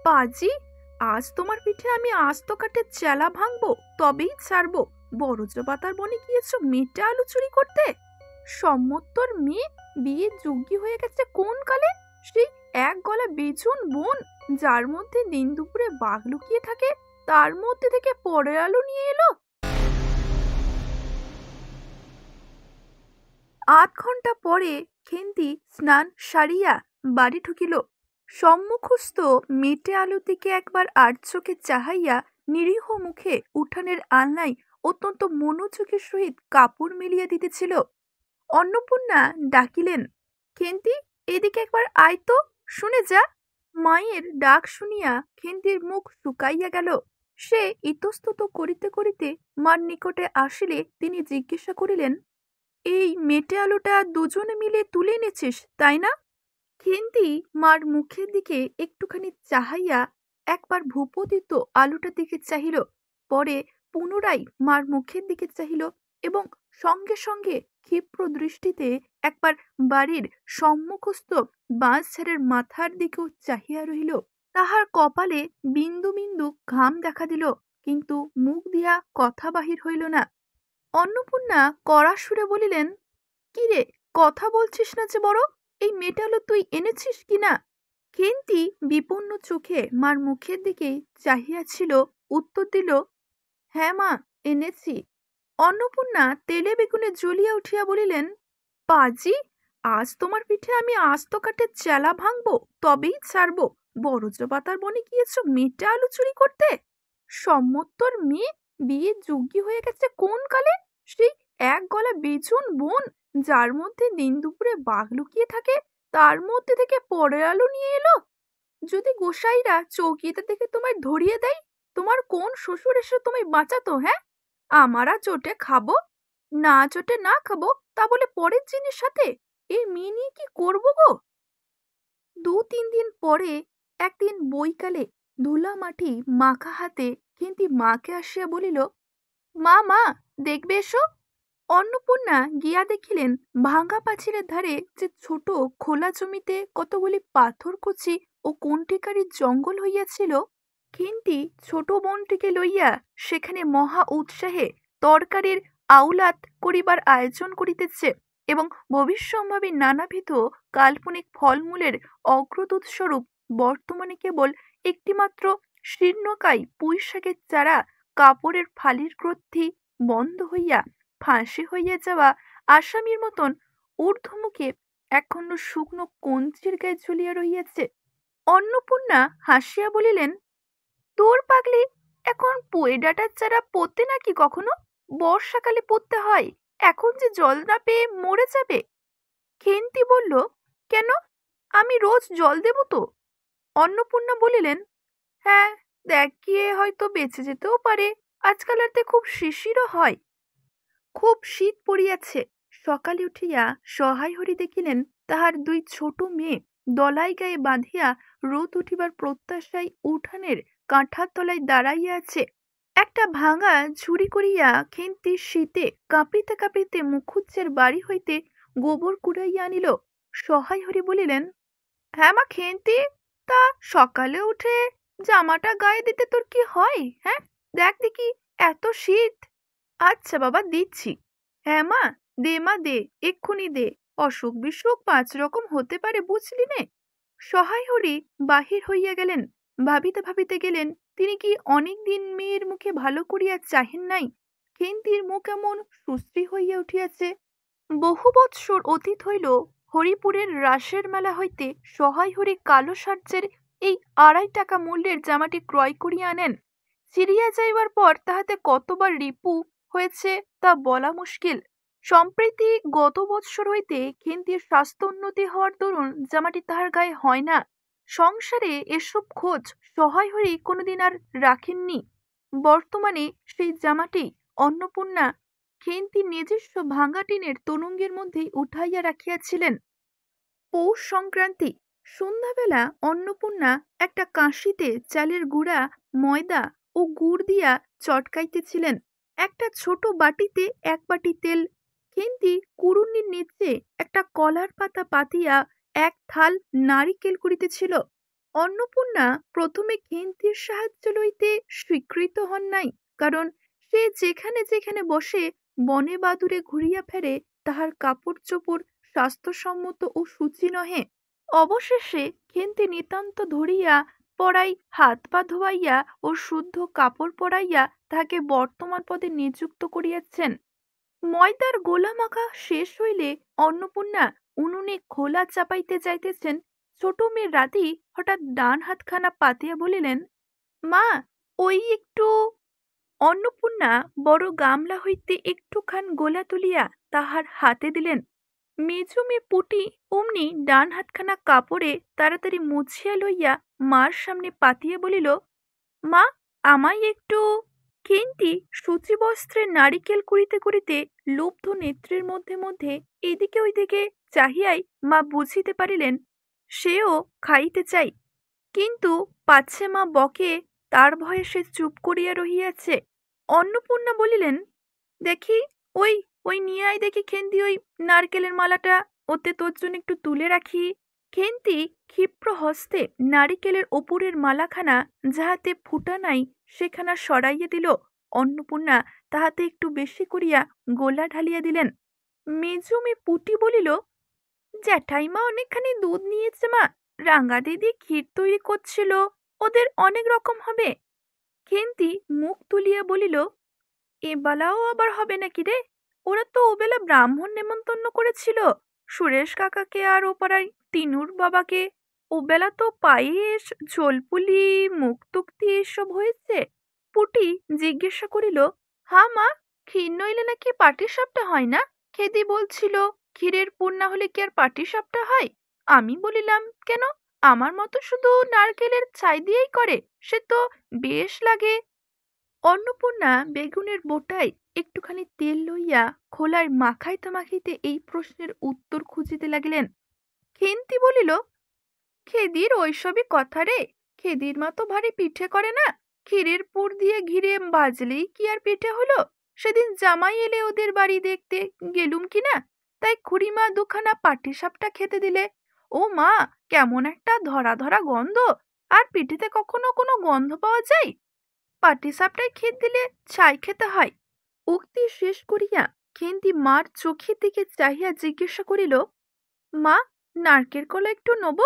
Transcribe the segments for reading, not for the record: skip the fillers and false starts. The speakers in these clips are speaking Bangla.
পাজি, আজ তোমার পিঠে আমি আস্ত কাঠের চেলা ভাঙবো, তবেই ছাড়বো। বরজ পাতার বনে গিয়েছো মেটে আলু চুরি করতে? সম্মত্তর মেয়ে বিয়ে যোগ্যী হয়ে গেছে কোন কালে? সেই এক গলা বেচুন বোন, যার মধ্যে দিন দুপুরে বাঘ লুকিয়ে থাকে, তার মধ্যে থেকে পরের আলু নিয়ে এলো। ৮ ঘণ্টা পরে খেন্তি স্নান সারিয়া বাড়ি ঢুকিল। সম্মুখস্থ মেটে আলুর দিকে একবার আর চোখে চাহাইয়া নিরীহ মুখে উঠানের আলনায় অত্যন্ত মনোযোগের সহিত কাপড় মিলিয়ে দিতেছিল। অন্নপূর্ণা ডাকিলেন, খেন্তি, এদিকে একবার আয় তো, শুনে যা। মায়ের ডাক শুনিয়া খেন্তির মুখ শুকাইয়া গেল। সে ইতস্তত করিতে করিতে মার নিকটে আসিলে তিনি জিজ্ঞাসা করিলেন, এই মেটে আলুটা দুজনে মিলে তুলে এনেছিস, তাই না? খেন্তি মার মুখের দিকে একটুখানি চাহাইয়া একবার ভূপতিত আলুটার দিকে চাহিল, পরে পুনরায় মার মুখের দিকে চাহিল এবং সঙ্গে সঙ্গে ক্ষিপ্র দৃষ্টিতে একবার বাড়ির সম্মুখস্থ বাঁশঝাড়ের মাথার দিকেও চাহিয়া রহিল। তাহার কপালে বিন্দু বিন্দু ঘাম দেখা দিল, কিন্তু মুখ দিয়া কথা বাহির হইল না। অন্নপূর্ণা কড়া সুরে বলিলেন, কি রে, কথা বলছিস না যে বড়? এই মেটালো তুই এনেছিস কিনা? খেন্তি বিপন্ন চোখে মার মুখের দিকে চাহিয়াছিল, উত্তর দিল, হ্যাঁ মা, এনেছি। অন্নপূর্ণা তেলে বেগুনে জ্বলিয়া উঠিয়া বলিলেন, পাজি, আজ তোমার পিঠে আমি আস্ত কাঠের চেলা ভাঙবো, তবেই ছাড়বো। বরজ পাতার বনে গিয়েছো মেটে আলু চুরি করতে? সম্মত্তর মেয়ে বিয়ে যোগ্যী হয়ে গেছে কোন কালে? সেই এক গলা বেচুন বোন, যার মধ্যে দিন দুপুরে বাঘ লুকিয়ে থাকে, তার মধ্যে থেকে পরের আলু নিয়ে এলো। যদি গোসাইরা চৌকিতে থেকে তোমায় ধরিয়ে দেয়, তোমার কোন শ্বশুর এসে তোমায় বাঁচাতো? হ্যাঁ, আমারা চোটে খাবো, না চোটে না খাবো, তা বলে পরের জিনিস সাথে? এই মেয়ে নিয়ে কি করবো গো? ২-৩ দিন পরে একদিন বৈকালে ধুলা মাটি মাখা হাতে খেন্তি মাকে আসিয়া বলিল, মা, মা, দেখবে এসো। অন্নপূর্ণা গিয়া দেখিলেন ভাঙা পাঁচিলের ধারে যে ছোট খোলা জমিতে কতগুলি পাথরকুচি ও কণ্টিকারির জঙ্গল হইয়াছিল, খেন্তি ছোট বোনটিকে লইয়া সেখানে মহা উৎসাহে তরকারির আউলাত করিবার আয়োজন করিতেছে এবং ভবিষ্যম্ভাবী নানাবিধ কাল্পনিক ফলমূলের অগ্রদূতস্বরূপ বর্তমানে কেবল একটিমাত্র শীর্ণকায় পুঁই শাকের চারা কাপড়ের ফালির গ্রন্থি বন্ধ হইয়া ফাঁসি হইয়া যাওয়া আসামির মতন ঊর্ধ্বমুখে একখণ্ড শুকনো কঞ্চির গায়ে ঝুলিয়া রহিয়াছে। অন্নপূর্ণা হাসিয়া বলিলেন, তোর পাগলি, এখন পুঁই ডাঁটার চারা পোঁতে নাকি কখনো? বর্ষাকালে পুঁততে হয়, এখন যে জল না পেয়ে মরে যাবে। খেন্তি বলল, কেন, আমি রোজ জল দেব তো। অন্নপূর্ণা বলিলেন, হ্যাঁ, দেখ গিয়ে হয়তো বেঁচে যেতেও পারে, আজকাল রাতে খুব শিশিরও হয়। খুব শীত পড়িয়াছে। সকালে উঠিয়া সহায় হরি দেখিলেন তাহার ২ ছোট মেয়ে দলাই গায়ে বাঁধিয়া রোদ উঠিবার প্রত্যাশায় উঠানের কাঁঠার তলায় দাঁড়াইয়া আছে। একটা ভাঙা ঝুড়ি করিয়া খেন্তি শীতে কাঁপিতে কাঁপিতে মুখুজ্জের বাড়ি হইতে গোবর কুড়াইয়া আনিল। সহায় হরি বলিলেন, হ্যাঁ মা খেন্তি, তা সকালে উঠে জামাটা গায়ে দিতে তোর কি হয়? হ্যাঁ, দেখ দেখি, এত শীত। আচ্ছা বাবা, দিচ্ছি। হ্যাঁ মা, দে মা, দে, এক্ষুনি দে। অসুখ বিসুখ ৫ রকম হতে পারে, বুঝলি নে। সহায় হরি বাহির হইয়া গেলেন। ভাবিতে ভাবিতে গেলেন, তিনি কি অনেক দিন মেয়ের মুখে ভালো করিয়া চাহেন নাই? খেন্তির মুখ এমন সুশ্রী হইয়া উঠিয়াছে। বহু বৎসর অতীত হইল হরিপুরের রাসের মেলা হইতে সহায় হরি কালো সার্জের এই ২.৫ টাকা মূল্যের জামাটি ক্রয় করিয়া আনেন। ছিঁড়িয়া যাইবার পর তাহাতে কতবার রিপু হয়েছে তা বলা মুশকিল। সম্প্রতি গত বৎসর হইতে খেন্তির স্বাস্থ্য উন্নতি হওয়ার দরুন জামাটি তাহার গায়ে হয় না। সংসারে এসব খোঁজ সহায় হরি কোনোদিন আর রাখেননি। বর্তমানে সেই জামাটি অন্নপূর্ণা খেন্তির নিজস্ব ভাঙা টিনের তোরঙ্গের মধ্যেই উঠাইয়া রাখিয়াছিলেন। পৌষ সংক্রান্তি সন্ধ্যাবেলা অন্নপূর্ণা একটা কাঁসিতে চালের গুঁড়া, ময়দা ও গুড় দিয়া চটকাইতেছিলেন। একটা ছোট বাটিতে ১ বাটি তেল। খেন্তি কুড়ুনির নিচে একটা কলার পাতা পাতিয়া ১ থাল নারিকেল কুড়িতেছিল। অন্নপূর্ণা প্রথমে খেন্তির সাহায্য লইতে স্বীকৃত হন নাই, কারণ সে যেখানে যেখানে বসে বনে বাদুড়ে ঘুরিয়া ফেরে তাহার কাপড় চোপড় স্বাস্থ্যসম্মত ও সূচি নহে। অবশেষে খেন্তি নিতান্ত ধরিয়া পড়াই হাত পা ধোয়াইয়া ও শুদ্ধ কাপড় পরাইয়া তাহাকে বর্তমান পদে নিযুক্ত করিয়াছেন। ময়দার গোলা মাখা শেষ হইলে অন্নপূর্ণা উনুনে খোলা চাপাইতে যাইতেছেন। ছোট মেয়ে রাতি হঠাৎ ডান হাতখানা পাতিয়া বলিলেন, মা, ওই একটু। অন্নপূর্ণা বড় গামলা হইতে একটুখান গোলা তুলিয়া তাহার হাতে দিলেন। মেজো মেয়ে পুটি অমনি ডান হাতখানা কাপড়ে তাড়াতাড়ি মুছিয়া লইয়া মার সামনে পাতিয়া বলিল, মা, আমায় একটু। খেন্তি সূচিবস্ত্রে নারিকেল কুড়িতে কুড়িতে লুব্ধ নেত্রের মধ্যে মধ্যে এদিকে ওইদিকে চাহিয়াই মা বুঝিতে পারিলেন সেও খাইতে চাই, কিন্তু পাছে মা বকে তার ভয়ে সে চুপ করিয়া রহিয়াছে। অন্নপূর্ণা বলিলেন, দেখি, ওই ওই নিয়ে আয় দেখি খেন্তি ওই নারকেলের মালাটা, ওতে তোর জন্য একটু তুলে রাখি। খেন্তি ক্ষিপ্র হস্তে নারিকেলের ওপরের মালাখানা যাহাতে ফুটা নাই সেখানা সরাইয়া দিল। অন্নপূর্ণা তাহাতে একটু বেশি করিয়া গোলা ঢালিয়া দিলেন। মেজো মেয়ে পুটি বলিল, জ্যাঠাইমা অনেকখানি দুধ নিয়েছে মা, রাঙা দিদি ক্ষীর তৈরি করছিল, ওদের অনেক রকম হবে। খেন্তি মুখ তুলিয়া বলিল, এবেলাও আবার হবে নাকি রে? ওরা তো ওবেলা ব্রাহ্মণ নেমন্তন্ন করেছিল, সুরেশ কাকাকে আর ও পাড়ায় তিনুর বাবাকে। ওবেলা তো পায়েস, ঝোলপুলি, মুক্তুক্তি এসব হয়েছে। পুটি জিজ্ঞাসা করিল, হা মা, ক্ষীর নইলে নাকি পাটিসাপটা হয় না? খেদি বলছিল ক্ষীরের পুর না হলে কি আর পাটিসাপটা হয়? আমি বলিলাম, কেন, আমার মতো শুধু নারকেলের ছাই দিয়েই করে, সে তো বেশ লাগে। অন্নপূর্ণা বেগুনের বোটায় একটুখানি তেল লইয়া খোলায় মাখাইতে মাখাইতে এই প্রশ্নের উত্তর খুঁজিতে লাগিলেন। খেন্তি বলিল, খেদির ওইসবই কথা রে, খেদির মা তো ভারী পিঠে করে না, ক্ষীরের পুর দিয়ে ঘিরে বাজলেই কি আর পিঠে হলো? সেদিন জামাই এলে ওদের বাড়ি দেখতে গেলুম কিনা, তাই খুড়িমা দুখানা পাটিসাপটা খেতে দিলে। ও মা, কেমন একটা ধরা ধরা গন্ধ! আর পিঠেতে কখনো কোনো গন্ধ পাওয়া যায়? পাটিসাপটায় ক্ষীর দিলে ছাই খেতে হয়। উক্তি শেষ করিয়া খেন্তি মার চোখের দিকে চাহিয়া জিজ্ঞাসা করিল, মা, নারকেল কলা একটু নেব?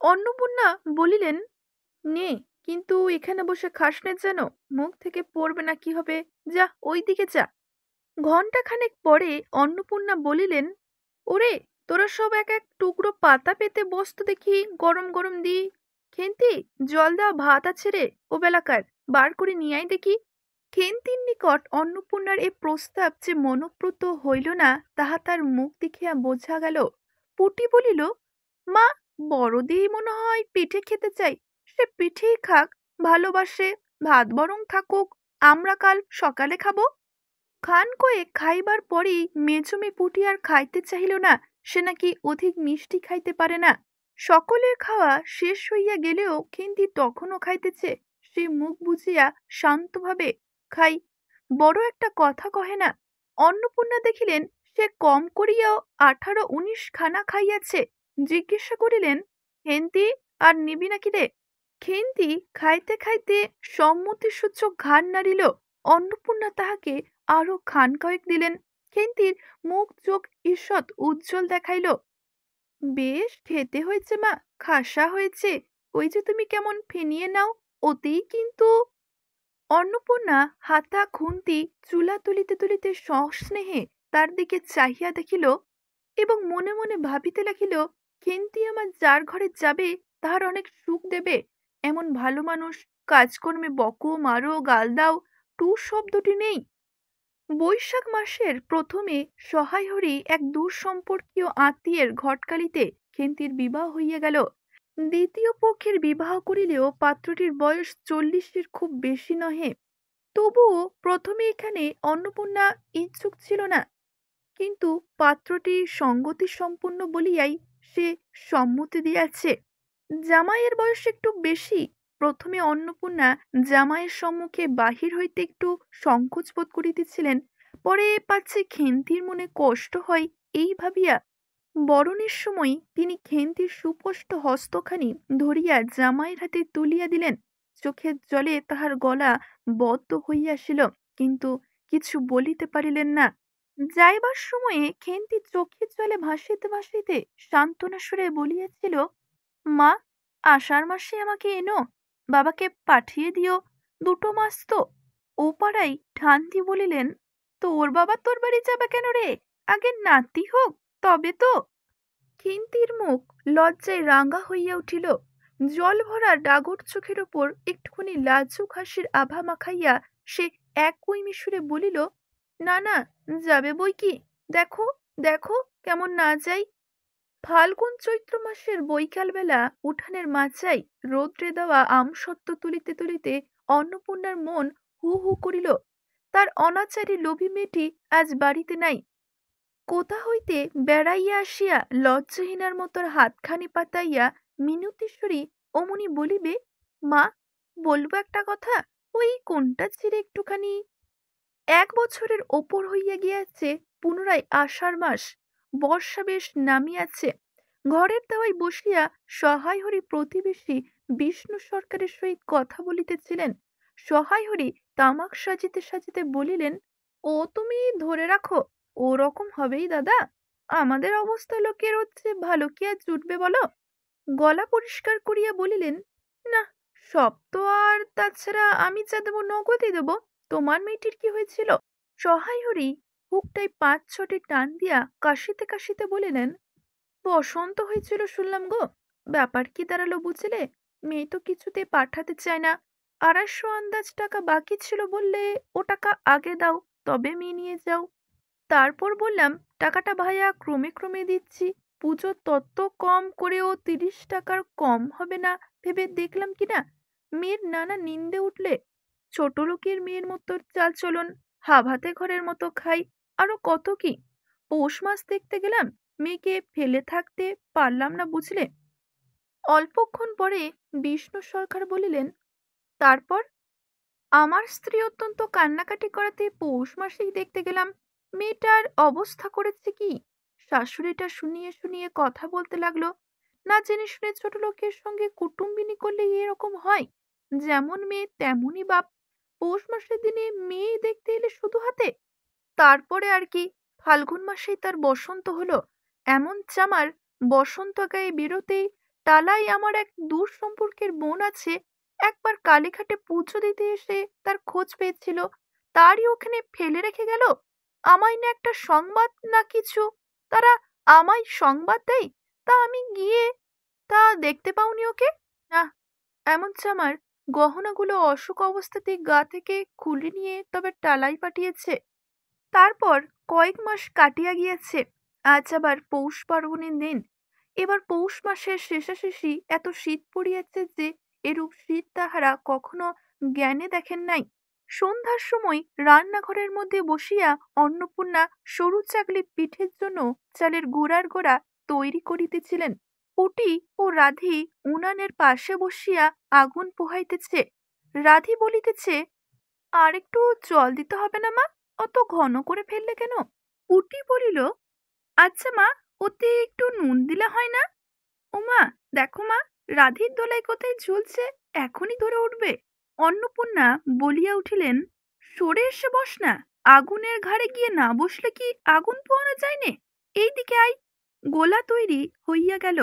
অন্নপূর্ণা বলিলেন, নে, কিন্তু এখানে বসে খাস নে যেন, মুখ থেকে পড়বে না কি হবে, যা ওই দিকে যা। ঘণ্টাখানেক পরে অন্নপূর্ণা বলিলেন, ওরে, তোরা সব এক এক টুকরো পাতা পেতে বসতো দেখি, গরম গরম দি। খেন্তি, জল দেওয়া ভাত আছে রে ও বেলাকার, বার করে নিয়ে আয় দেখি। খেন্তির নিকট অন্নপূর্ণার এ প্রস্তাব যে মনোপ্রত হইল না তাহা তার মুখ দেখিয়া বোঝা গেল। পুটি বলিল, মা, বড়দিই মনে হয় পিঠে খেতে চাই, সে পিঠেই খাক, ভালোবাসে, ভাত বরং থাকুক, আমরা কাল সকালে খাবো। খান কয়েক খাইবার পরেই মেজো মেয়ে পুটি আর খাইতে চাহিল না, সে নাকি অধিক মিষ্টি খাইতে পারে না। সকলের খাওয়া শেষ হইয়া গেলেও খেন্তি তখনও খাইতেছে। সে মুখ বুজিয়া শান্তভাবে খাই, বড় একটা কথা কহে না। অন্নপূর্ণা দেখিলেন সে কম করিয়াও 18-19 খানা খাইয়াছে। জিজ্ঞাসা করিলেন, খেন্তি, আর নিবি নাকি রে? খেন্তি খাইতে খাইতে সম্মতিসূচক ঘাড় নাড়িল। অন্নপূর্ণা তাহাকে আরো খান কয়েক দিলেন। খেন্তির মুখ চোখ ঈষৎ উজ্জ্বল দেখাইল। বেশ খেতে হয়েছে মা, খাসা হয়েছে, ওই যে তুমি কেমন ফেনিয়ে নাও, ওতেই কিন্তু। অন্নপূর্ণা হাতা খুন্তি চুলা তুলিতে তুলিতে সস্নেহে তার দিকে চাহিয়া দেখিল এবং মনে মনে ভাবিতে লাগিল, খেন্তি আমার যার ঘরে যাবে তাহার অনেক সুখ দেবে। এমন ভালো মানুষ, কাজকর্মে বকো, মারো, গাল দাও, টু শব্দটি নেই। বৈশাখ মাসের প্রথমে সহায় হরি এক দূর সম্পর্কীয় আত্মীয়ের ঘটকালিতে খেন্তির বিবাহ হইয়া গেল। দ্বিতীয় পক্ষের বিবাহ করিলেও পাত্রটির বয়স 40-এর খুব বেশি নহে। তবুও প্রথমে এখানে অন্নপূর্ণা ইচ্ছুক ছিল না, কিন্তু পাত্রটি সঙ্গতি সম্পন্ন বলিয়াই সে সম্মতি দিয়াছে। জামাইয়ের বয়স একটু বেশি। প্রথমে অন্নপূর্ণা জামাইয়ের সম্মুখে বাহির হইতে একটু সংকোচ বোধ করিতেছিলেন, পরে পাছে খেন্তির মনে কষ্ট হয় এই ভাবিয়া বরণের সময় তিনি খেন্তির সুস্পষ্ট হস্তখানি ধরিয়া জামাইয়ের হাতে তুলিয়া দিলেন। চোখের জলে তাহার গলা বদ্ধ হইয়াছিল, কিন্তু কিছু বলিতে পারিলেন না। যাইবার সময়ে খেন্তি চোখের জলে ভাসিতে ভাসিতে সান্ত্বনা সুরে বলিয়াছিল, মা, আষাঢ় মাসে আমাকে এনো, বাবাকে পাঠিয়ে দিও, 2 মাস তো। ও পাড়ায় ঠান্তি বলিলেন, তোর বাবা তোর বাড়ি যাবে কেন রে, আগে নাতি হোক তবে তো। খেন্তির মুখ লজ্জায় রাঙা হইয়া উঠিল। জল ভরা ডাগর চোখের উপর একটুখানি লাজুক হাসির আভা মাখাইয়া সে একই মিশুরে বলিল, না না, যাবে বই কি, দেখো দেখো কেমন না যাই। ফাল্গুন চৈত্র মাসের বৈকালবেলা উঠানের মাচায় রৌদ্রে দেওয়া আমসত্ত্ব তুলিতে তুলিতে অন্নপূর্ণার মন হু হু করিল। তার অনাচারী লোভী মেয়েটি আজ বাড়িতে নাই। কোথা হইতে বেড়াইয়া আসিয়া লজ্জাহীনার মতো হাতখানি পাতাইয়া মিনতিস্বরী অমনি বলিবে, মা, বলবো একটা কথা, ওই কোনটা ছিঁড়ে একটুখানি। 1 বছরের ওপর হইয়া গিয়াছে, পুনরায় আষাঢ় মাস, বর্ষা বেশ নামিয়াছে। ঘরের দাওয়ায় বসিয়া সহায় হরি প্রতিবেশী বিষ্ণু সরকারের সহিত কথা বলিতেছিলেন। সহায় হরি তামাক সাজিতে সাজিতে বলিলেন, ও তুমি ধরে রাখো, ও রকম হবেই দাদা। আমাদের অবস্থা লোকের হচ্ছে, ভালো কি আর জুটবে বলো। গলা পরিষ্কার করিয়া বলিলেন, না, সব তো আর, তাছাড়া আমি যা দেবো নগদই দেবো। তোমার মেয়েটির কি হয়েছিল? সহায় হরি হুকটায় 5-6টি টান দিয়া কাশিতে কাশিতে বলিলেন, বসন্ত হয়েছিল শুনলাম গো। ব্যাপার কি দাঁড়ালো বুঝলে? মেয়ে তো কিছুতে পাঠাতে চায় না। 250 আন্দাজ টাকা বাকি ছিল বললে, ও টাকা আগে দাও, তবে মেয়ে নিয়ে যাও। তারপর বললাম, টাকাটা ভাইয়া ক্রমে ক্রমে দিচ্ছি, পুজোর তত্ত্ব কম করেও 30 টাকার কম হবে না ভেবে দেখলাম কিনা। মেয়ের নানা নিন্দে উঠলে, ছোট লোকের মেয়ের মতো চাল চলন, হাভাতে ঘরের মতো খাই, আরো কত কি। পৌষ মাস দেখতে গেলাম, মেয়েকে ফেলে থাকতে পারলাম না বুঝলে। অল্পক্ষণ পরে বিষ্ণু সরকার বলিলেন, তারপর? আমার স্ত্রী অত্যন্ত কান্নাকাটি করাতে পৌষ মাসেই দেখতে গেলাম। মেয়েটার অবস্থা করেছে কি, শাশুড়িটা শুনিয়ে শুনিয়ে কথা বলতে লাগলো, না জেনে শুনে ছোট লোকের সঙ্গে কুটুম্বিনী করলে এরকম হয়, যেমন মেয়ে তেমনই বাপ। পৌষ মাসের দিনে মেয়ে দেখতে এলে শুধু হাতে। তারপরে আর কি, ফাল্গুন মাসেই তার বসন্ত হলো। এমন চামার, বসন্ত গায়ে বেরোতেই টালায় আমার এক দূর সম্পর্কের বোন আছে, একবার কালীঘাটে পুজো দিতে এসে তার খোঁজ পেয়েছিল, তারই ওখানে ফেলে রেখে গেল। আমায় না একটা সংবাদ না কিছু, তারা আমায় সংবাদ দেয়, তা আমি গিয়ে, তা দেখতে পাওনি ওকে? না, এমন চামার, গহনাগুলো অসুখ অবস্থাতেই গা থেকে খুলে নিয়ে তবে টালাই পাঠিয়েছে। তারপর কয়েক মাস কাটিয়া গিয়াছে, আজ আবার পৌষ পার্বণের দিন। এবার পৌষ মাসের শেষাশেষি এত শীত পড়িয়াছে যে এরূপ শীত তাহারা কখনো জ্ঞানে দেখেন নাই। সন্ধ্যার সময় রান্নাঘরের মধ্যে বসিয়া অন্নপূর্ণা সরু চাগলি পিঠের জন্য চালের গুঁড়ার গোড়া তৈরি করিতেছিলেন। পুটি ও রাধি উনানের পাশে বসিয়া আগুন পোহাইতেছে। রাধি বলিতেছে, আর একটু জল দিতে হবে না মা, অত ঘন করে ফেললে কেন? পুটি বলিল, আচ্ছা মা, ওতে একটু নুন দিলে হয় না? ও মা, দেখো মা, রাধির দোলাই কোথায় ঝুলছে, এখনই ধরে উঠবে। অন্নপূর্ণা বলিয়া উঠিলেন, সরে এসে বস না, আগুনের ঘাড়ে গিয়ে না বসলে কি আগুন পোহানো যায় নে? এই দিকে আয়। গোলা তৈরি হইয়া গেল।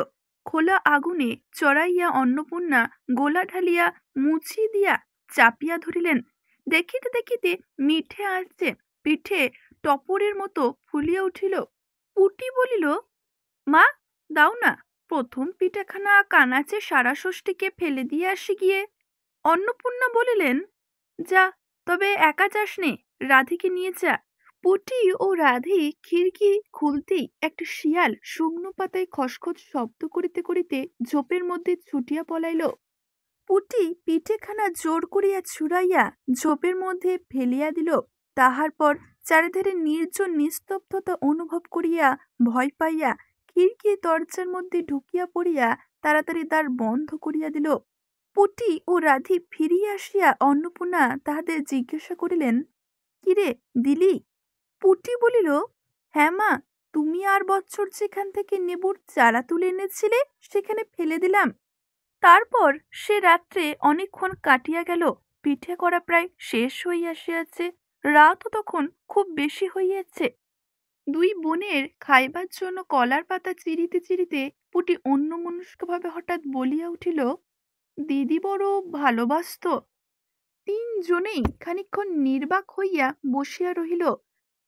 খোলা আগুনে চড়াইয়া অন্নপূর্ণা গোলা ঢালিয়া মুছি দিয়া চাপিয়া ধরিলেন। দেখিতে দেখিতে মিঠে আসছে, পিঠে টপরের মতো ফুলিয়া উঠিল। পুটি বলিল, মা, দাও না, প্রথম পিঠাখানা কানাচে সারা ষষ্ঠীকে ফেলে দিয়ে আসি গিয়ে। অন্নপূর্ণা বলিলেন, যা, তবে একা যাস নে, রাধিকে নিয়ে যা। পুটি ও রাধি খিড়কি খুলতেই একটা শিয়াল শুকনো পাতায় খসখস শব্দ করিতে করিতে ঝোপের মধ্যে ছুটিয়া পলাইল। পুটি পিঠেখানা জোর করিয়া ছুড়াইয়া ঝোপের মধ্যে ফেলিয়া দিল। তাহার পর চারিধারে নির্জন নিস্তব্ধতা অনুভব করিয়া ভয় পাইয়া খিড়কি দরজার মধ্যে ঢুকিয়া পড়িয়া তাড়াতাড়ি দ্বার বন্ধ করিয়া দিল। পুটি ও রাধি ফিরিয়া আসিয়া অন্নপূর্ণা তাহাদের জিজ্ঞাসা করিলেন, কিরে, দিলি? পুটি বলিল, হ্যাঁ মা, তুমি আর বছর যেখান থেকে নেবুর চারা তুলে এনেছিলে সেখানে ফেলে দিলাম। তারপর সে রাত্রে অনেকক্ষণ কাটিয়া গেল, পিঠে করা প্রায় শেষ হইয়া আসিয়াছে, রাতও তখন খুব বেশি হইয়াছে। দুই বোনের খাইবার জন্য কলার পাতা চিরিতে চিরিতে পুটি অন্যমনস্কভাবে হঠাৎ বলিয়া উঠিল, দিদি বড় ভালোবাসত। তিনজনেই খানিকক্ষণ নির্বাক হইয়া বসিয়া রহিল।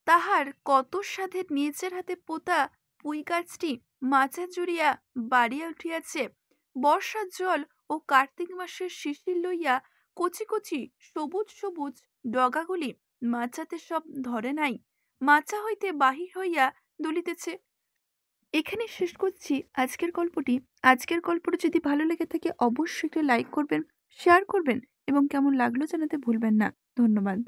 তাহার কত সাধে নিজের হাতে পোতা পুঁই গাছটি মাচা জুড়িয়া বাড়িয়া উঠিয়াছে। বর্ষার জল ও কার্তিক মাসের শিশির লইয়া কচি কচি সবুজ সবুজ ডগাগুলি মাচাতে সব ধরে নাই, মাচা হইতে বাহির হইয়া দুলিতেছে। এখানে শেষ করছি আজকের গল্পটি। আজকের গল্পটি যদি ভালো লেগে থাকে অবশ্যই একটা লাইক করবেন, শেয়ার করবেন এবং কেমন লাগলো জানাতে ভুলবেন না। ধন্যবাদ।